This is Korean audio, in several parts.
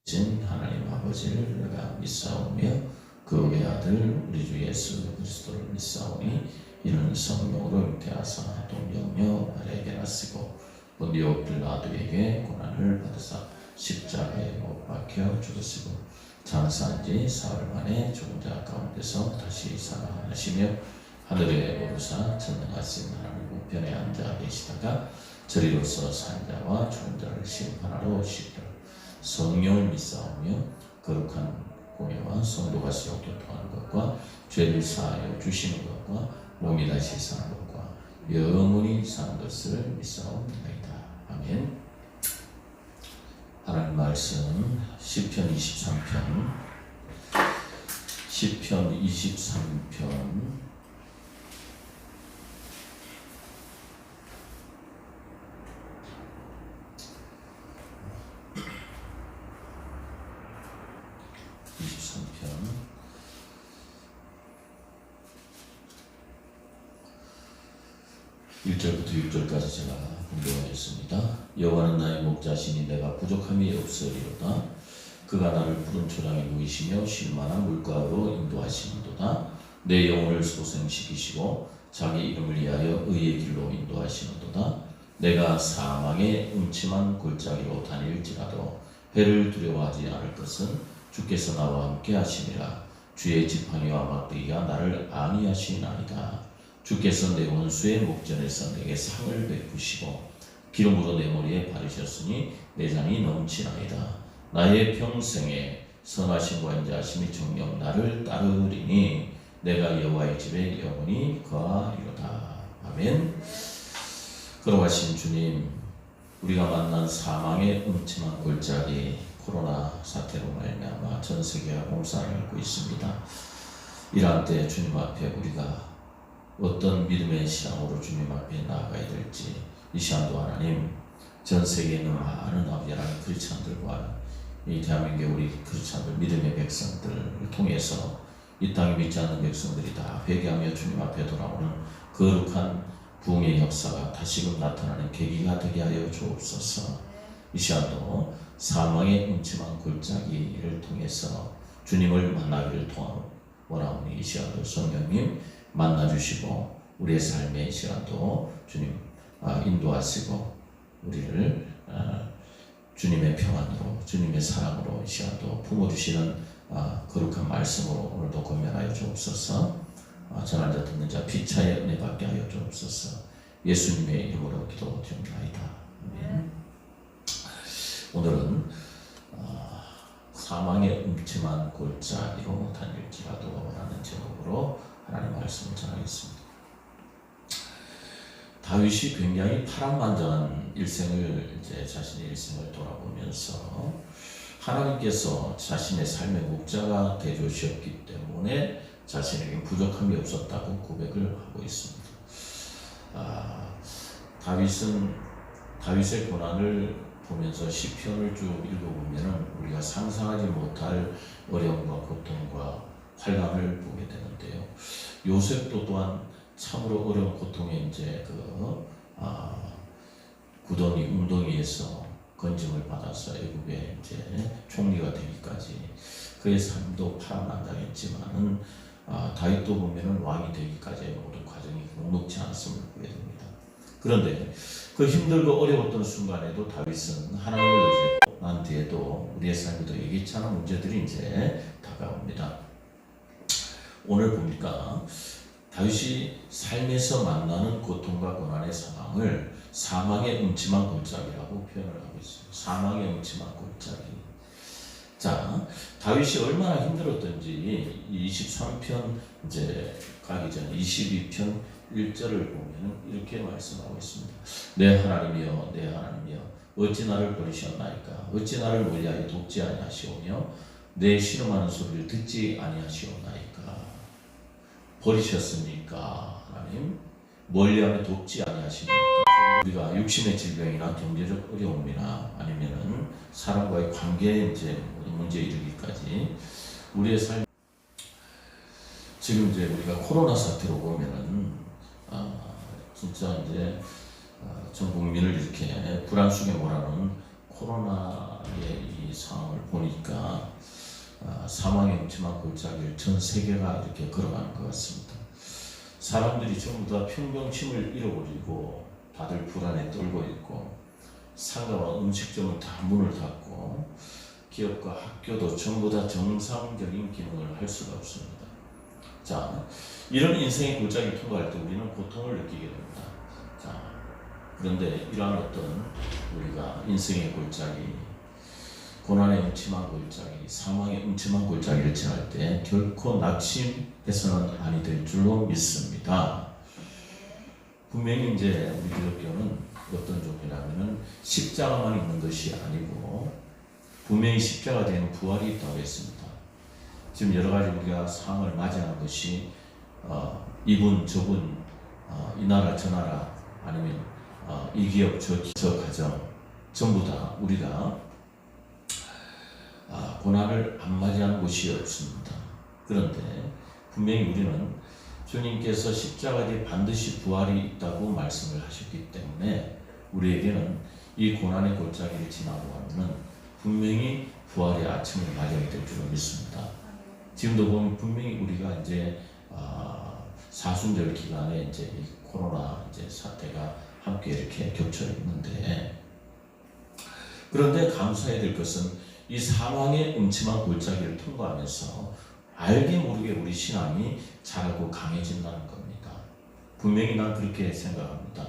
신 하나님 아버지를 내가 믿사오며 그 외아들 우리 주 예수 그리스도를 믿사오니 이는 성령으로 잉태하사 동정녀 마리아에게 나시고 본디오 빌라도에게 고난을 받으사 십자가에 못 박혀 죽으시고 장사한 지 사흘 만에 죽은 자 가운데서 다시 살아나시며 하늘에 오르사 전능하신 하나님 우편에 앉아 계시다가 저리로서 산 자와 죽은 자를 심판하러 오시리라. 성령을 믿사오며 거룩한 공예와 성도가 세워 교통하는 것과 죄를 사하여 주시는 것과 몸이 다시 사는 것과 영원히 사는 것을 믿사옵나이다. 아멘. 하나님 말씀 시편 23편 1절부터 6절까지 제가 공부하겠습니다. 여호와는 나의 목자시니 내가 부족함이 없으리로다. 그가 나를 푸른 초장에 누이시며 쉴만한 물가로 인도하시는도다. 내 영혼을 소생시키시고 자기 이름을 위하여 의의 길로 인도하시는도다. 내가 사망의 음침한 골짜기로 다닐지라도 해를 두려워하지 않을 것은 주께서 나와 함께 하시니라. 주의 지팡이와 막대기가 나를 안위하시나이다. 주께서 내 원수의 목전에서 내게 상을 베푸시고 기름으로 내 머리에 바르셨으니 내 잔이 넘치나이다. 나의 평생에 선하심과 인자하심이 정녕 나를 따르리니 내가 여호와의 집에 영원히 거하리로다. 아멘. 걸어가신 주님, 우리가 만난 사망의 음침한 골짜기 코로나 사태로 말미암아 전 세계가 공산을 앓고 있습니다. 이러한 때 주님 앞에 우리가 어떤 믿음의 신앙으로 주님 앞에 나아가야 될지 이 시간도 하나님 전 세계에 있는 많은 아버지 하나님 크리스찬들과 이 대한민국의 우리 크리스찬들 믿음의 백성들을 통해서 이 땅에 믿지 않는 백성들이 다 회개하며 주님 앞에 돌아오는 거룩한 부흥의 역사가 다시금 나타나는 계기가 되게 하여 주옵소서. 이 시간도 사망의 음침한 골짜기를 통해서 주님을 만나기를 원하오니 이 시간도 성령님 만나주시고 우리의 삶의 시간도 주님 인도하시고 우리를 주님의 평안으로 주님의 사랑으로 이 시간도 품어주시는 거룩한 말씀으로 오늘도 권면하여 주옵소서. 전한 자 듣는 자 피차의 은혜 받게 하여 주옵소서. 예수님의 이름으로 기도드립니다. 아멘. 오늘은 사망의 음침한 골짜기로 다닐지라도 라는 제목으로 하나님 말씀을 전하겠습니다. 다윗이 굉장히 파란만장한 일생을 자신의 일생을 돌아보면서 하나님께서 자신의 삶의 목자가 되어 주셨기 때문에 자신에게 부족함이 없었다고 고백을 하고 있습니다. 다윗의 고난을 보면서 시편을 쭉 읽어보면 우리가 상상하지 못할 어려움과 고통과 환난을 보게 되는데요. 요셉도 또한 참으로 어려운 고통에 구덩이 웅덩이에서 건짐을 받아서 애굽의 총리가 되기까지 그의 삶도 파란만장했지만은 다윗도 보면은 왕이 되기까지의 모든 과정이 녹록지 않았음을 보게 됩니다. 그런데 그 힘들고 어려웠던 순간에도 다윗은 하나님을 의지했고 난 뒤에도 우리의 삶에도 예기치 않은 문제들이 다가옵니다. 오늘 보니까 다윗이 삶에서 만나는 고통과 고난의 상황을 사망의 음침한 골짜기라고 표현을 하고 있습니다. 사망의 음침한 골짜기. 자, 다윗이 얼마나 힘들었던지 23편 가기 전에 22편 1절을 보면 이렇게 말씀하고 있습니다. 내 하나님이여 내 하나님이여 어찌 나를 버리셨나이까. 어찌 나를 멀리하여 돕지 아니하시오며 내 신음하는 소리를 듣지 아니하시오나이까. 버리셨습니까? 하나님 멀리하며 돕지 아니하십니까? 우리가 육신의 질병이나 경제적 어려움이나 아니면은 사람과의 관계에 문제 이르기까지 우리의 삶 지금 우리가 코로나 사태로 보면은 진짜 전 국민을 이렇게 불안 속에 몰아넣은 코로나의 이 상황을 보니까 사망의 음침한 골짜기를 전 세계가 이렇게 걸어가는 것 같습니다. 사람들이 전부 다 평정심을 잃어버리고 다들 불안에 떨고 있고 상가와 음식점은 다 문을 닫고 기업과 학교도 전부 다 정상적인 기능을 할 수가 없습니다. 자, 이런 인생의 골짜기를 통과할 때 우리는 고통을 느끼게 됩니다. 자, 그런데 이러한 어떤 우리가 인생의 골짜기, 고난의 음침한 골짜기, 사망의 음침한 골짜기를 지날 때 결코 낙심해서는 아니 될 줄로 믿습니다. 분명히 이제 우리 기독교는 어떤 종교라면은 십자가만 있는 것이 아니고 분명히 십자가 되는 부활이 있다고 했습니다. 지금 여러 가지 우리가 상황을 맞이하는 것이 이분 저분 이 나라 저 나라 아니면 이 기업 저 가정 전부 다 우리가 고난을 안 맞이하는 곳이 없습니다. 그런데 분명히 우리는 주님께서 십자가 뒤에 반드시 부활이 있다고 말씀을 하셨기 때문에 우리에게는 이 고난의 골짜기를 지나고 하면은 분명히 부활의 아침을 맞이하게 될 줄로 믿습니다. 지금도 보면 분명히 우리가 이제 사순절 기간에 이제 이 코로나 이제 사태가 함께 이렇게 겹쳐 있는데, 그런데 감사해야 될 것은 이 사망의 음침한 골짜기를 통과하면서 알게 모르게 우리 신앙이 자라고 강해진다는 겁니다. 분명히 난 그렇게 생각합니다.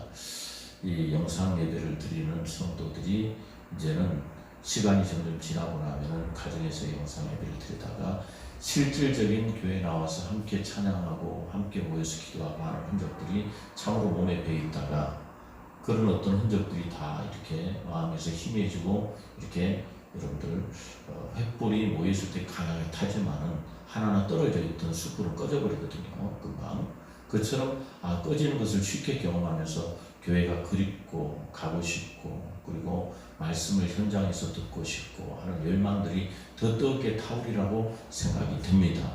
이 영상 예배를 드리는 성도들이 이제는 시간이 점점 지나고 나면은 가정에서 영상 예배를 드리다가 실질적인 교회에 나와서 함께 찬양하고 함께 모여서 기도하고 하는 흔적들이 참으로 몸에 배 있다가 그런 어떤 흔적들이 다 이렇게 마음에서 희미해지고 이렇게 여러분들 횃불이 모였을 때 강하게 타지만은 하나하나 떨어져 있던 숯불은 꺼져버리거든요. 금방. 그처럼 꺼지는 것을 쉽게 경험하면서 교회가 그립고 가고 싶고 그리고 말씀을 현장에서 듣고 싶고 하는 열망들이 더 뜨겁게 타오르라고 생각이 됩니다.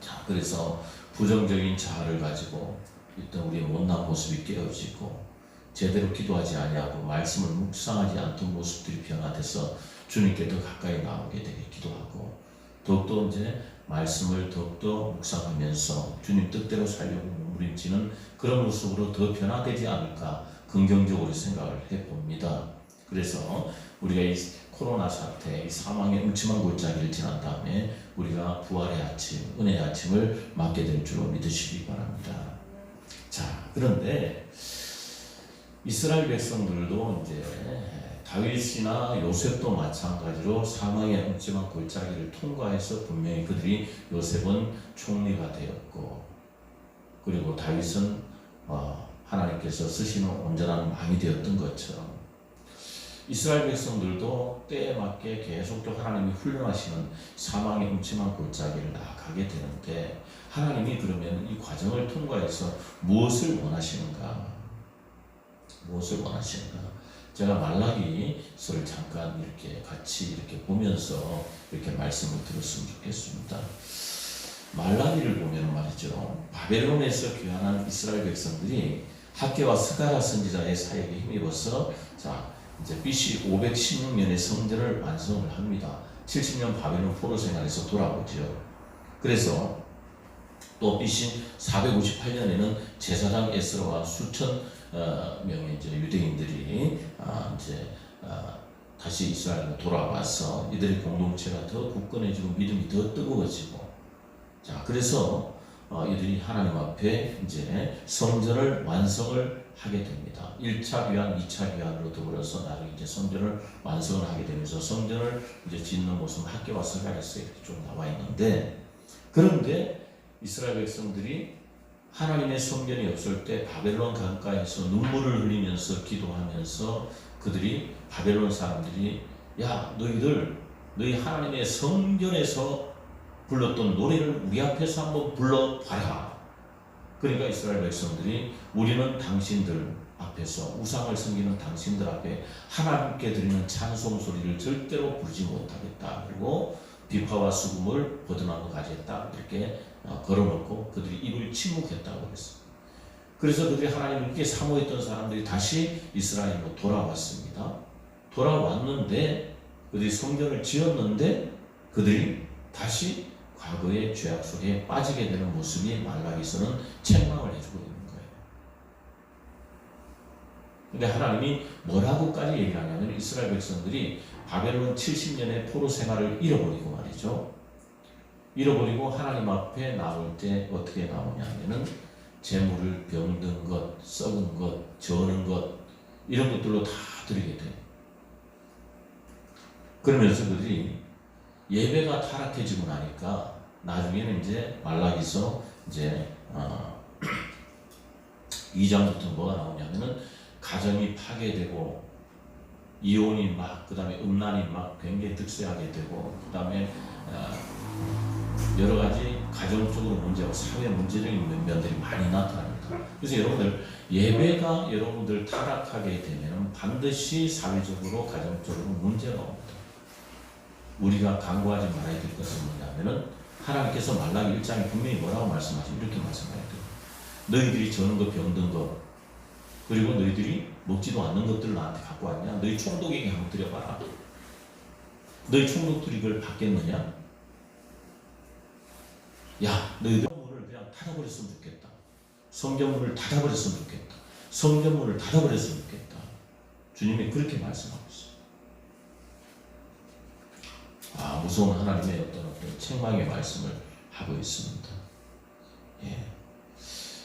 자, 그래서 부정적인 자아를 가지고 있던 우리의 못난 모습이 깨어지고 제대로 기도하지 아니하고 말씀을 묵상하지 않던 모습들이 변화돼서 주님께 더 가까이 나오게 되게 기도하고 더욱더 이제 말씀을 더욱더 묵상하면서 주님 뜻대로 살려고 몸부림치는 그런 모습으로 더 변화되지 않을까 긍정적으로 생각을 해봅니다. 그래서 우리가 이 코로나 사태, 이 사망의 음침한 골짜기를 지난 다음에 우리가 부활의 아침, 은혜의 아침을 맞게 될 줄로 믿으시기 바랍니다. 자, 그런데 이스라엘 백성들도 이제 다윗이나 요셉도 마찬가지로 사망의 음침한 골짜기를 통과해서 분명히 그들이 요셉은 총리가 되었고 그리고 다윗은 하나님께서 쓰시는 온전한 왕이 되었던 것처럼 이스라엘 백성들도 때에 맞게 계속적으로 하나님이 훈련하시는 사망의 음침한 골짜기를 나아가게 되는데 하나님이 그러면 이 과정을 통과해서 무엇을 원하시는가? 무엇을 원하시는가? 제가 말라기서를 잠깐 이렇게 같이 이렇게 보면서 이렇게 말씀을 들었으면 좋겠습니다. 말라기를 보면 말이죠. 바벨론에서 귀환한 이스라엘 백성들이 학개와 스가랴 선지자의 사역에 힘입어서 자 이제 BC 516년에 성전을 완성을 합니다. 70년 바벨론 포로 생활에서 돌아오죠. 그래서 또 BC 458년에는 제사장 에스라와 수천 명의 이제 유대인들이 이제 다시 이스라엘로 돌아와서 이들의 공동체가 더 굳건해지고 믿음이 더 뜨거워지고 자 그래서 이들이 하나님 앞에 이제 성전을 완성을 하게 됩니다. 1차 귀환, 2차 귀환으로 더불어서 나중에 이제 성전을 완성을 하게 되면서 성전을 이제 짓는 모습 학개와 스가랴서 이렇게 좀 나와 있는데 그런데 이스라엘 백성들이 하나님의 성전이 없을 때 바벨론 강가에서 눈물을 흘리면서 기도하면서 그들이 바벨론 사람들이 야 너희 하나님의 성전에서 불렀던 노래를 우리 앞에서 한번 불러봐라. 그러니까 이스라엘 백성들이 우리는 당신들 앞에서 우상을 섬기는 당신들 앞에 하나님께 드리는 찬송 소리를 절대로 부르지 못하겠다. 그리고 비파와 수금을 버드나무 가지에 딱 이렇게 걸어놓고 그들이 입을 침묵했다고 그랬습니다. 그래서 그들이 하나님을 이렇게 사모했던 사람들이 다시 이스라엘로 돌아왔습니다. 돌아왔는데 그들이 성전을 지었는데 그들이 다시 과거의 죄악 속에 빠지게 되는 모습이 말라기서는 책망을 해주고 있는 거예요. 근데 하나님이 뭐라고까지 얘기를 하냐면 이스라엘 백성들이 바벨론 70년의 포로 생활을 잃어버리고 말이죠. 잃어버리고 하나님 앞에 나올 때 어떻게 나오냐 하면은 재물을 병든 것, 썩은 것, 저는 것 이런 것들로 다 드리게 돼요. 그러면서 그들이 예배가 타락해지고 나니까 나중에는 이제 말라기서 이제 2장부터 뭐가 나오냐면은 가정이 파괴되고 이혼이 막 그다음에 음란이 막 굉장히 득세하게 되고 그다음에 여러 가지 가정적으로 문제와 사회 문제적인 면들이 많이 나타납니다. 그래서 여러분들 예배가 여러분들 타락하게 되면 반드시 사회적으로 가정적으로 문제가 옵니다. 우리가 간구하지 말아야 될 것은 뭐냐면은 하나님께서 말라기 1장에 분명히 뭐라고 말씀하시면 이렇게 말씀해야 돼요. 너희들이 저는 것 병든 것 그리고 너희들이 먹지도 않는 것들을 나한테 갖고 왔냐? 너희 총독에게 한번 드려봐라. 너희 총독들이 이걸 받겠느냐? 야, 너희들 성전문을 그냥 닫아버렸으면 좋겠다. 성전문을 닫아버렸으면 좋겠다. 성전문을 닫아버렸으면 좋겠다. 주님이 그렇게 말씀하고 있어요. 무서운 하나님의 어떤 책망의 말씀을 하고 있습니다. 예.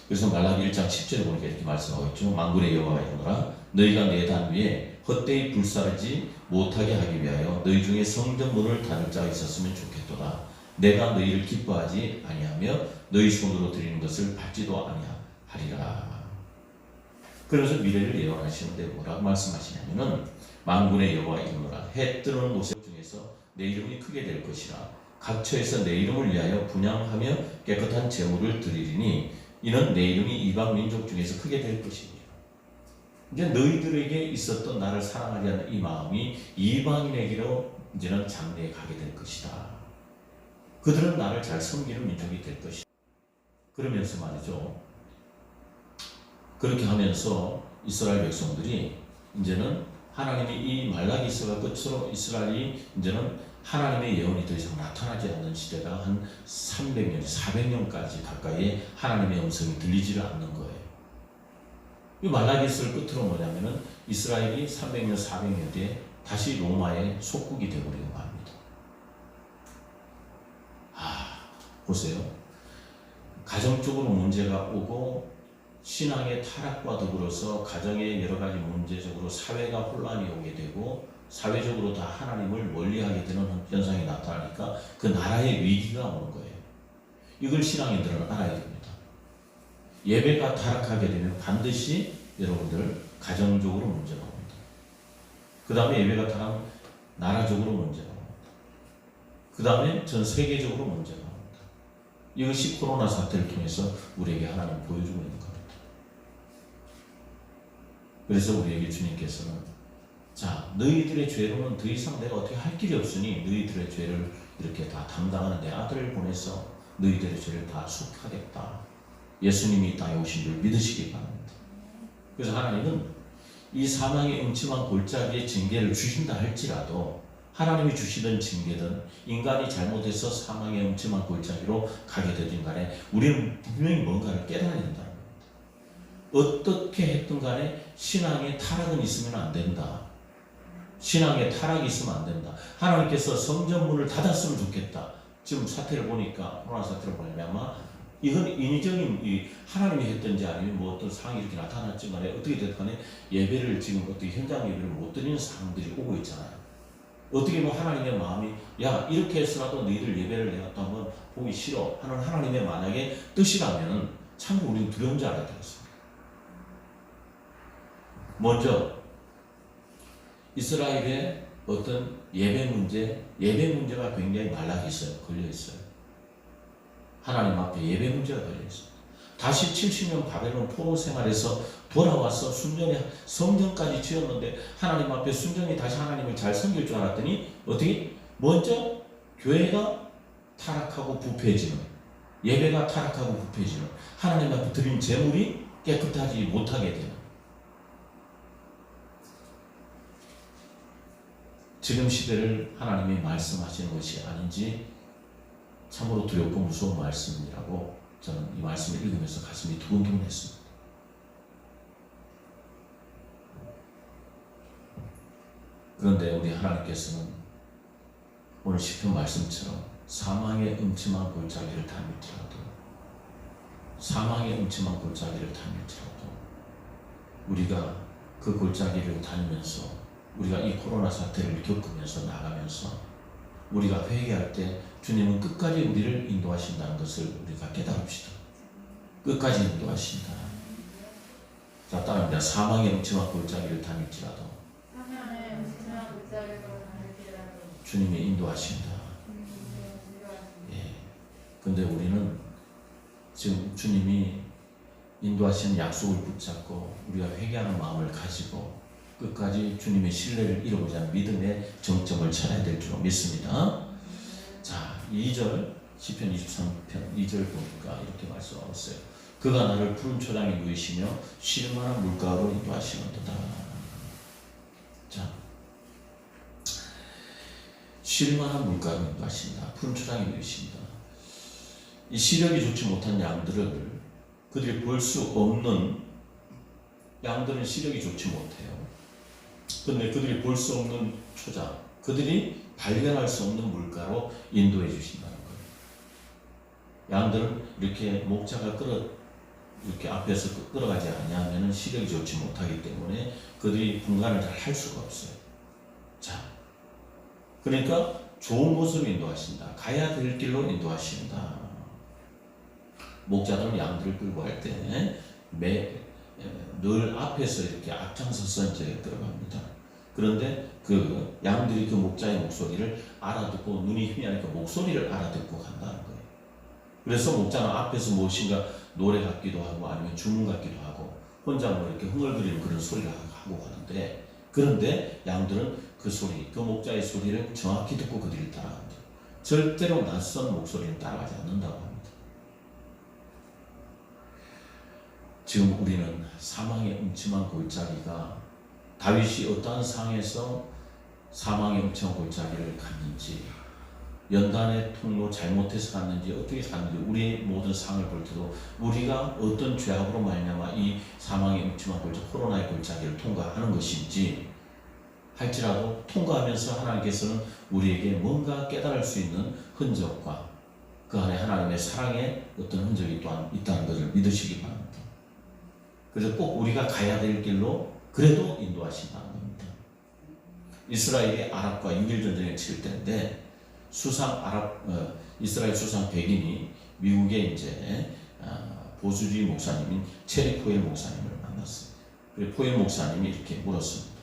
그래서 말라기 1장 10절에 보니까 이렇게 말씀하고 있죠. 만군의 여호와가 이르노라 너희가 내 단 위에 헛되이 불사르지 못하게 하기 위하여 너희 중에 성전문을 닫을 자가 있었으면 좋겠도다. 내가 너희를 기뻐하지 아니하며 너희 손으로 드리는 것을 받지도 아니하리라. 그래서 미래를 예언하시는데 뭐라고 말씀하시냐면은 만군의 여호와가 이르노라 해 뜨는 곳 중에서 내 이름이 크게 될 것이라 각 처에서 내 이름을 위하여 분향하며 깨끗한 제물을 드리리니 이는 내 이름이 이방 민족 중에서 크게 될 것이니라. 이제 너희들에게 있었던 나를 사랑하지 않는 이 마음이 이방인에게로 이제는 장래에 가게 될 것이다. 그들은 나를 잘 섬기는 민족이 될 것이다. 그러면서 말이죠. 그렇게 하면서 이스라엘 백성들이 이제는 하나님이 이 말라기서가 끝으로 이스라엘이 이제는 하나님의 예언이 더 이상 나타나지 않는 시대가 한 300년, 400년까지 가까이 하나님의 음성이 들리지를 않는 거예요. 이 말라기서를 끝으로 뭐냐면은 이스라엘이 300년, 400년 뒤에 다시 로마의 속국이 되어버리고 맙니다. 보세요. 가정적으로 문제가 오고 신앙의 타락과 더불어서 가정의 여러 가지 문제적으로 사회가 혼란이 오게 되고 사회적으로 다 하나님을 멀리하게 되는 현상이 나타나니까 그 나라의 위기가 오는 거예요. 이걸 신앙인들은 알아야 됩니다. 예배가 타락하게 되면 반드시 여러분들 가정적으로 문제가 옵니다. 그 다음에 예배가 타락하면 나라적으로 문제가 옵니다. 그 다음에 전 세계적으로 문제가 옵니다. 이것이 코로나 사태를 통해서 우리에게 하나님 보여주고 있는 겁니다. 그래서 우리에게 주님께서는 자 너희들의 죄로는 더 이상 내가 어떻게 할 길이 없으니 너희들의 죄를 이렇게 다 담당하는 내 아들을 보내서 너희들의 죄를 다 속하겠다. 예수님이 이 땅에 오신 줄 믿으시기 바랍니다. 그래서 하나님은 이 사망의 음침한 골짜기에 징계를 주신다 할지라도 하나님이 주시던 징계든 인간이 잘못해서 사망의 음침한 골짜기로 가게 되든 간에 우리는 분명히 뭔가를 깨달아야 된다는 겁니다. 어떻게 했든 간에 신앙의 타락은 있으면 안 된다. 신앙의 타락이 있으면 안 된다. 하나님께서 성전문을 닫았으면 좋겠다. 지금 사태를 보니까 코로나 사태를 보니까 아마 이건 인위적인 하나님이 했든지 아니면 뭐 어떤 상황이 이렇게 나타났지만 어떻게 됐든 간에 예배를 지금 어떻게 현장 예배를 못 드리는 사람들이 오고 있잖아요. 어떻게 뭐 하나님의 마음이 야 이렇게 해서라도 너희들 예배를 내가 또 한번 보기 싫어 하는 하나님의 만약에 뜻이라면 참 우리는 두려운 줄 알아야 되겠습니다. 먼저 이스라엘의 어떤 예배 문제가 굉장히 말라게 있어요. 걸려 있어요. 하나님 앞에 예배 문제가 걸려 있어요. 다시 70년 바벨론 포로 생활에서 돌아와서 순전히 성전까지 지었는데 하나님 앞에 순전히 다시 하나님을 잘 섬길 줄 알았더니 어떻게? 먼저 교회가 타락하고 부패해지는 예배가 타락하고 부패해지는 하나님 앞에 드린 제물이 깨끗하지 못하게 되는 지금 시대를 하나님이 말씀하시는 것이 아닌지 참으로 두렵고 무서운 말씀이라고 저는 이 말씀을 읽으면서 가슴이 두근두근했습니다. 그런데 우리 하나님께서는 오늘 시편 말씀처럼 사망의 음침한 골짜기를 다닐지라도 우리가 그 골짜기를 다니면서 우리가 이 코로나 사태를 겪으면서 나가면서 우리가 회개할 때 주님은 끝까지 우리를 인도하신다는 것을 우리가 깨달읍시다. 끝까지 인도하신다. 자, 따라합니다. 사망의 음침한 골짜기를 다닐지라도 주님이 인도하신다. 예. 근데 우리는 지금 주님이 인도하시는 약속을 붙잡고 우리가 회개하는 마음을 가지고 끝까지 주님의 신뢰를 잃어보지 않는 믿음의 정점을 찾아야 될 줄 믿습니다. 자, 2절 시편 23편 2절 보니까 이렇게 말씀하고 있어요. 그가 나를 푸른 초장에 누이시며 쉴만한 물가로 인도하시는도다. 자, 쉴만한 물가로 인도하신다. 푸른 초장에 누이신다. 이 시력이 좋지 못한 양들을 그들이 볼 수 없는 양들은 시력이 좋지 못해요. 그런데 그들이 볼 수 없는 초장, 그들이 발견할 수 없는 물가로 인도해 주신다는 거예요. 양들은 이렇게 목자가 이렇게 앞에서 끌어가지 않으면 시력이 좋지 못하기 때문에 그들이 분간을 잘 할 수가 없어요. 자, 그러니까 좋은 곳으로 인도하신다. 가야 될 길로 인도하신다. 목자들은 양들을 끌고 갈 때 늘 앞에서 이렇게 앞장서서 이제 들어갑니다. 그런데 그 양들이 그 목자의 목소리를 알아듣고 눈이 희미하니까 목소리를 알아듣고 간다는 거예요. 그래서 목자는 앞에서 무엇인가 노래 같기도 하고 아니면 주문 같기도 하고 혼자 뭐 이렇게 흥얼거리는 그런 소리를 하고 가는데, 그런데 양들은 그 소리, 그 목자의 소리를 정확히 듣고 그들이 따라갑니다. 절대로 낯선 목소리는 따라가지 않는다고 합니다. 지금 우리는 사망의 음침한 골짜기가 다윗이 어떠한 상황에서 사망의 음침한 골짜기를 갔는지, 연단의 통로 잘못해서 갔는지 어떻게 갔는지 우리의 모든 상황을 볼 때도 우리가 어떤 죄악으로 말미암아 이 사망의 음침한 골짜기, 코로나의 골짜기를 통과하는 것인지 할지라도 통과하면서 하나님께서는 우리에게 뭔가 깨달을 수 있는 흔적과 그 안에 하나님의 사랑의 어떤 흔적이 또한 있다는 것을 믿으시기 바랍니다. 그래서 꼭 우리가 가야 될 길로 그래도 인도하신다는 겁니다. 이스라엘이 아랍과 6.1 전쟁을 칠 때인데 이스라엘 수상 백인이 미국의 이제 보수주의 목사님인 체리 포엘 목사님을 만났어요. 그래서 포엘 목사님이 이렇게 물었습니다.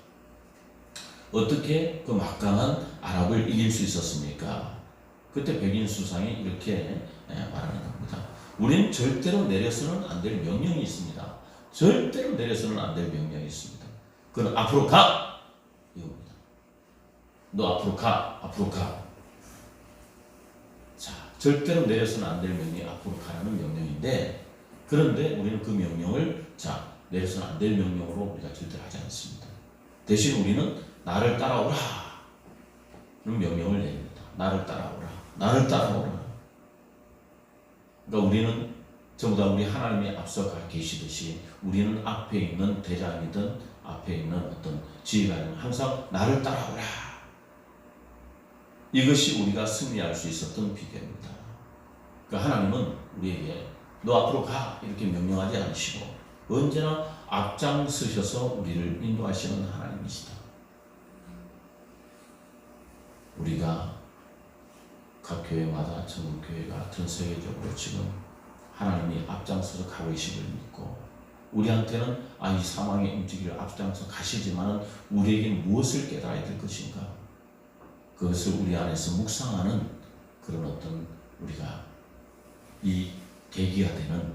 어떻게 그 막강한 아랍을 이길 수 있었습니까? 그때 백인 수상이 이렇게 말하는 겁니다. 우린 절대로 내려서는 안 될 명령이 있습니다. 절대로 내려서는 안 될 명령이 있습니다. 그건 앞으로 가! 이겁니다. 너 앞으로 가! 앞으로 가! 자, 절대로 내려서는 안 될 명령이 앞으로 가라는 명령인데, 그런데 우리는 그 명령을 내려서는 안 될 명령으로 우리가 절대로 하지 않습니다. 대신 우리는 나를 따라오라! 는 명령을 냅니다. 나를 따라오라. 나를 따라오라. 그러니까 우리는 전부 다 우리 하나님이 앞서 가 계시듯이 우리는 앞에 있는 대장이든 앞에 있는 어떤 지휘관은 항상 나를 따라오라. 이것이 우리가 승리할 수 있었던 비결입니다. 그러니까 하나님은 우리에게 너 앞으로 가 이렇게 명령하지 않으시고 언제나 앞장서셔서 우리를 인도하시는 하나님이시다. 우리가 각 교회마다 전국교회가 전 세계적으로 지금 하나님이 앞장서서 가고 계심을 믿고 우리한테는 이 사망의 움직이를 앞장서 가시지만 우리에게 무엇을 깨달아야 될 것인가, 그것을 우리 안에서 묵상하는 그런 어떤 우리가 이 계기가 되는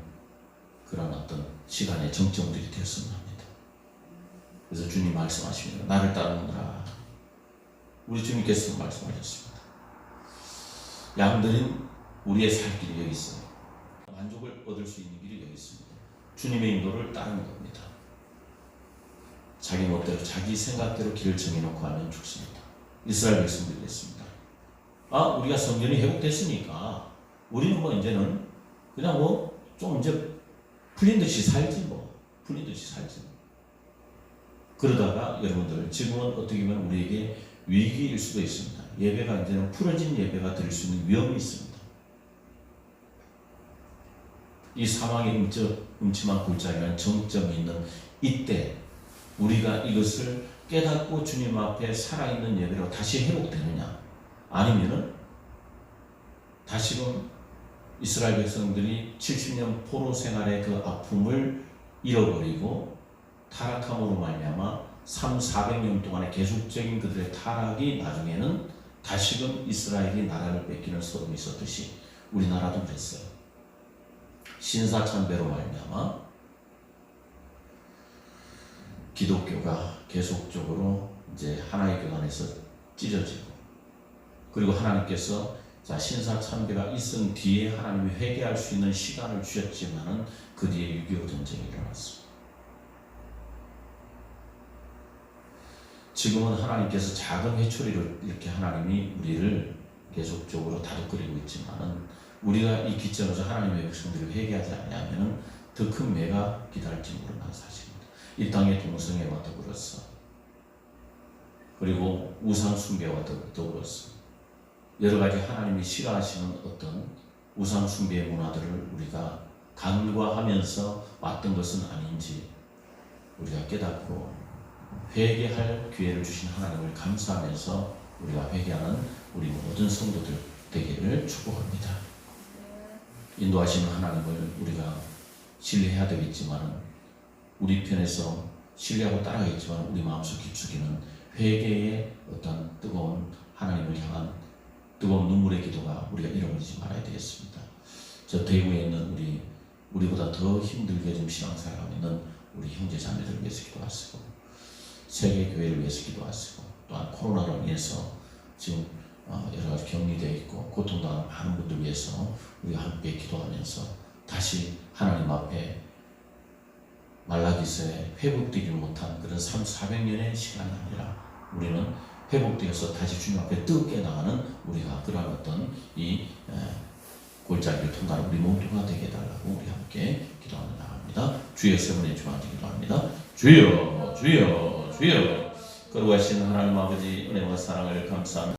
그런 어떤 시간의 정점들이 되었으면 합니다. 그래서 주님 말씀하십니다. 나를 따르느라. 우리 주님께서 말씀하셨습니다. 양들은 우리의 살 길이 여기 있어요. 만족을 얻을 수 있는 길이 여기 있습니다. 주님의 인도를 따르는 겁니다. 자기 멋대로 자기 생각대로 길을 정해놓고 하면 죽습니다. 이스라엘 백성들이 됐습니다. 우리가 성전이 회복됐으니까 우리는 뭐 이제는 그냥 뭐 좀 이제 풀린 듯이 살지 뭐. 풀린 듯이 살지. 그러다가 여러분들 지금은 어떻게 보면 우리에게 위기일 수도 있습니다. 예배가 이제는 풀어진 예배가 될 수 있는 위험이 있습니다. 이 사망의 음침한 골짜기는 정점이 있는 이때 우리가 이것을 깨닫고 주님 앞에 살아있는 예배로 다시 회복되느냐, 아니면은 다시금 이스라엘 백성들이 70년 포로 생활의 그 아픔을 잃어버리고 타락함으로 말미암아 400년 동안의 계속적인 그들의 타락이 나중에는 다시금 이스라엘이 나라를 뺏기는 소동이 있었듯이 우리나라도 그랬어요. 신사참배로 말미암아 기독교가 계속적으로 이제 하나의 교단에서 찢어지고, 그리고 하나님께서 신사참배가 있은 뒤에 하나님이 회개할 수 있는 시간을 주셨지만은 그 뒤에 6.25 전쟁이 일어났습니다. 지금은 하나님께서 작은 회초리를 이렇게 하나님이 우리를 계속적으로 다독거리고 있지만은 우리가 이 기점에서 하나님의 백성들을 회개하지 않으면은 더 큰 매가 기다릴지 모르는 사실입니다. 이 땅의 동성애와 더불어서, 그리고 우상 숭배와 더불어서 여러 가지 하나님이 싫어하시는 어떤 우상 숭배의 문화들을 우리가 간과하면서 왔던 것은 아닌지 우리가 깨닫고 회개할 기회를 주신 하나님을 감사하면서 우리가 회개하는 우리 모든 성도들 되기를 축복합니다. 인도하시는 하나님을 우리가 신뢰해야 되겠지만, 우리 편에서 신뢰하고 따라가겠지만 우리 마음속 깊숙이는 회개의 어떤 뜨거운 하나님을 향한 뜨거운 눈물의 기도가 우리가 잃어버리지 말아야 되겠습니다. 저 대구에 있는 우리보다 더 힘들게 좀 신앙생활하고 있는 우리 형제 자매들을 위해서 기도하시고, 세계 교회를 위해서 기도하시고, 또한 코로나로 인해서 지금 여러 가지 격리되어 있고 고통당하는 많은 분들 위해서 우리가 함께 기도하면서 다시 하나님 앞에 말라기서에 회복되지 못한 그런 400년의 시간이 아니라 우리는 회복되어서 다시 주님 앞에 뜨겁게 나가는 우리가 그러한 어떤 이 골짜기를 통과하는 우리 모두가 되게 해달라고 우리 함께 기도하며 나갑니다. 주여 세 번의 주한테 기도합니다. 주여 주여 주여. 거룩하신 하나님 아버지, 은혜와 사랑을 감사합니다.